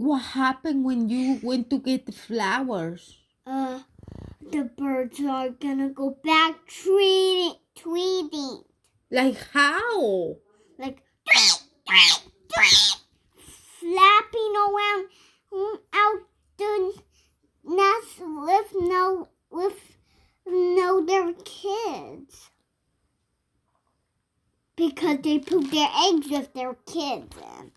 what happened when you went to get the flowers? The birds are gonna go back tweeting. Like how? Like flapping around out the nest with their kids. Because they put their eggs with their kids in.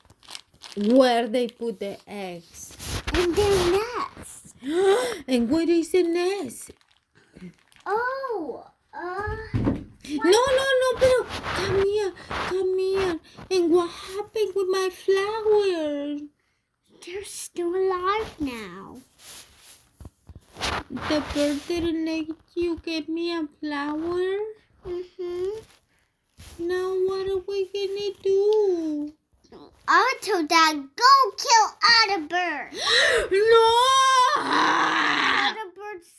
Where they put the eggs? In their nest. And where is the nest? Oh, No, pero come here. And what happened with my flowers? They're still alive now. The bird didn't let you get me a flower? Now what are we gonna do? I told Dad, go kill other birds. No! Other birds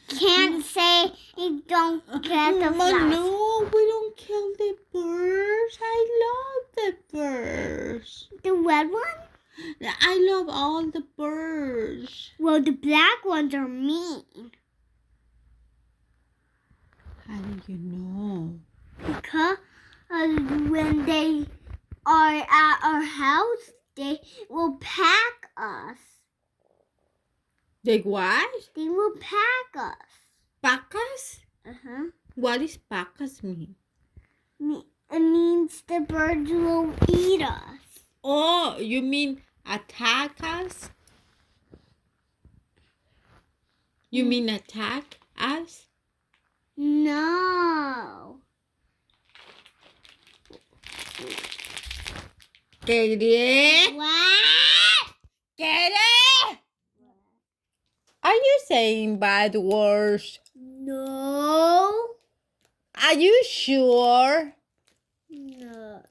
can't say you don't get the flowers. No, we don't kill the birds. I love the birds. The red one? I love all the birds. Well, the black ones are mean. How do you know? Because when they are at our house, they will pack us. They what? They will pack us. Pacas? What does pacas mean? It means the birds will eat us. Oh, you mean attack us? You mean attack us? No. Katie? What? Katie? Are you saying bad words? No. Are you sure? No.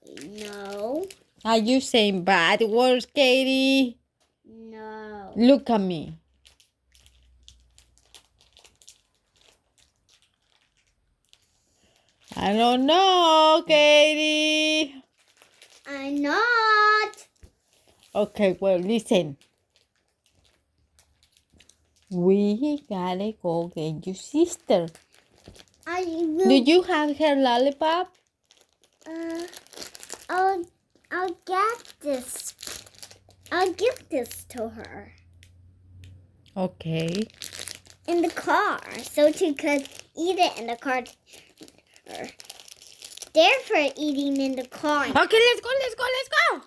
Are you saying bad words, Katie? No. Look at me. I don't know, Katie. I'm not. Okay, well, listen. We gotta go get your sister. I will. Do you have her lollipop? I'll get this. I'll give this to her. Okay. In the car, so she could eat it in the car. Therefore, eating in the car. Okay, let's go.